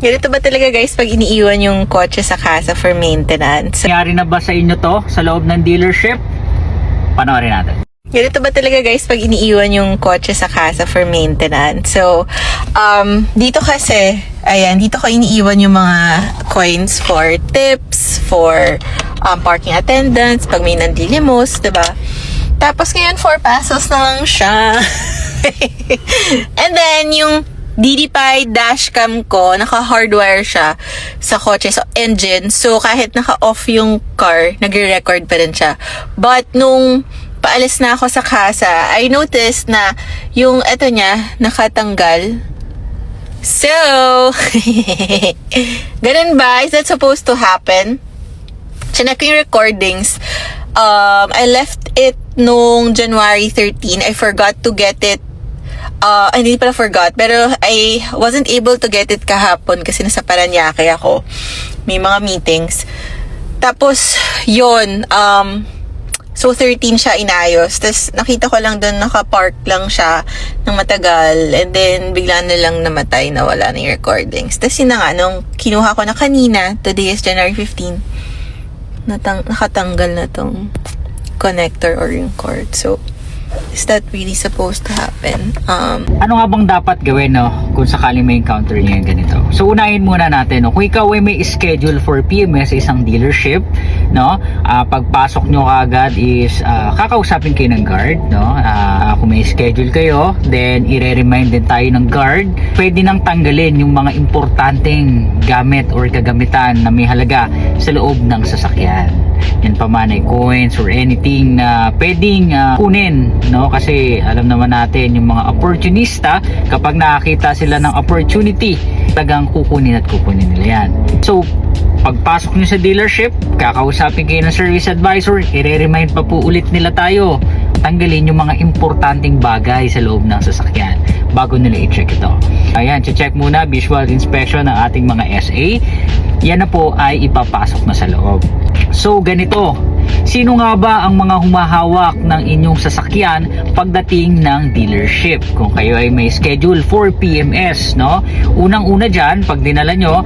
Ganito ba talaga guys pag iniiwan yung kotse sa casa for maintenance? Nangyari na ba sa inyo to sa loob ng dealership? Panoorin natin. Ganito ba talaga guys pag iniiwan yung kotse sa casa for maintenance? So, dito kasi, ayan, dito ko iniiwan yung mga coins for tips, for parking attendance, pag may nandilimos, diba? Tapos ngayon, 4 pesos na lang siya. And then, yung DD-Pi dashcam ko, naka-hardwire siya sa kotse, so engine. So, kahit naka-off yung car, nagre-record pa rin siya. But, nung paalis na ako sa casa, I noticed na yung eto niya, nakatanggal. So, ganun ba? Is that supposed to happen? Chinek ko yung recordings. I left it nung January 13. I forgot to get it. Hindi pala forgot, pero I wasn't able to get it kahapon kasi nasa Paranaque ako. May mga meetings. Tapos, yun, so 13 siya inayos. Tapos, nakita ko lang doon, nakapark lang siya ng matagal. And then, bigla na lang namatay, nawala na yung recordings. Tapos, yun na nga, nung kinuha ko na kanina, today is January 15, nakatanggal na tong connector or yung cord. So, is that really supposed to happen? Ano nga bang dapat gawin, no, kung sakaling may encounter niyo yung ganito? So, unahin muna natin, no, kung ikaw ay may schedule for PMS sa isang dealership, no, pagpasok nyo kagad is kakausapin kayo ng guard, no. Kung may schedule kayo, then i-remind din tayo ng guard. Pwede nang tanggalin yung mga importanteng gamit or kagamitan na may halaga sa loob ng sasakyan. Yan pa man ay coins or anything na pwedeng kunin, no, kasi alam naman natin yung mga opportunista, kapag nakakita sila ng opportunity, talagang kukunin at kukunin nila yan. So, pagpasok nyo sa dealership, kakausapin kayo ng service advisor, i-remind pa po ulit nila tayo, tanggalin yung mga importanteng bagay sa loob ng sasakyan bago nila i-check ito. Ayan, check muna visual inspection ng ating mga SA. Yan na po ay ipapasok na sa loob. So, ganito, sino nga ba ang mga humahawak ng inyong sasakyan pagdating ng dealership? Kung kayo ay may schedule for PMS, no? Unang-una dyan, pag dinala nyo,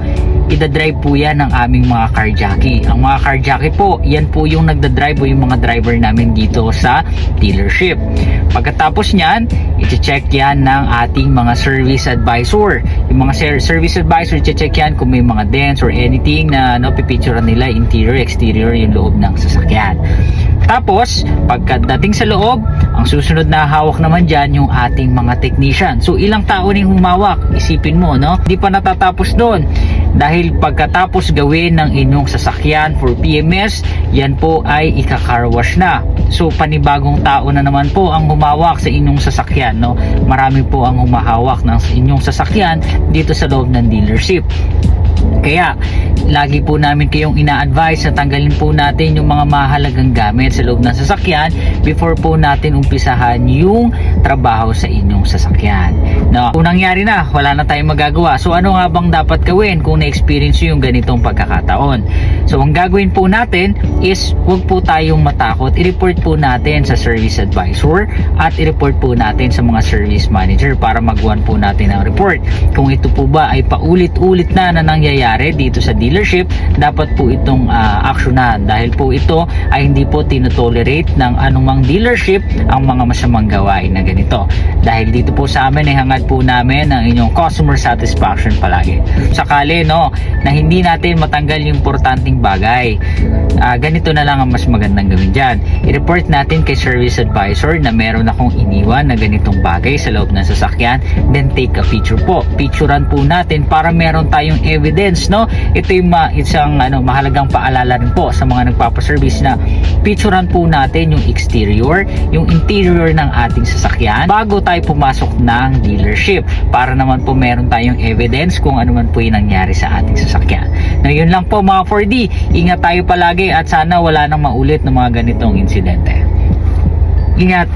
idadrive po yan ng aming mga car jockey. Ang mga car jockey po, yan po yung nagdadrive o yung mga driver namin dito sa dealership. Pagkatapos nyan, i-check yan ng ating mga service advisor. Yung mga service advisor, i-check yan kung may mga dents or anything na pipicturean nila, interior, exterior, yung loob ng sasakyan. Tapos, pagkadating sa loob, ang susunod na hawak naman dyan yung ating mga technician. So, ilang tao ning humawak? Isipin mo, no? Hindi pa natatapos doon. Dahil pagkatapos gawin ng inyong sasakyan for PMS, yan po ay ika-car wash na. So, panibagong tao na naman po ang humawak sa inyong sasakyan, no? Marami po ang humahawak ng inyong sasakyan dito sa loob ng dealership. Kaya, lagi po namin kayong ina-advise na tanggalin po natin yung mga mahalagang gamit sa loob ng sasakyan before po natin umpisahan yung trabaho sa inyong sasakyan. No, kung nangyari na, wala na tayong magagawa. So, ano nga bang dapat gawin kung na-experience yung ganitong pagkakataon? So, ang gagawin po natin is huwag po tayong matakot. I-report po natin sa service advisor at i-report po natin sa mga service manager para magawan po natin ang report. Kung ito po ba ay paulit-ulit na nangyayari dito sa dealership, dapat po itong aksyonan dahil po ito ay hindi po tinotolerate ng anumang dealership ang mga masamang gawain na ganito. Dahil dito po sa amin ay hangad po namin ang inyong customer satisfaction palagi. Sakali, no, na hindi natin matanggal yung importanteng bagay, ganito na lang ang mas magandang gawin dyan. I-report natin kay service advisor na meron akong iniwan na ganitong bagay sa loob ng sasakyan, then take a picture po. Picturean po natin para meron tayong evidence, no? Ito yung isang mahalagang paalala rin po sa mga nagpapaservice na picturean po natin yung exterior, yung interior ng ating sasakyan bago tayo pumasok ng dealership para naman po meron tayong evidence kung ano man po yung nangyari sa ating sasakyan. Na yun lang po mga 4D, ingat tayo palagi at sana wala nang maulit ng mga ganitong insidente. Ingat!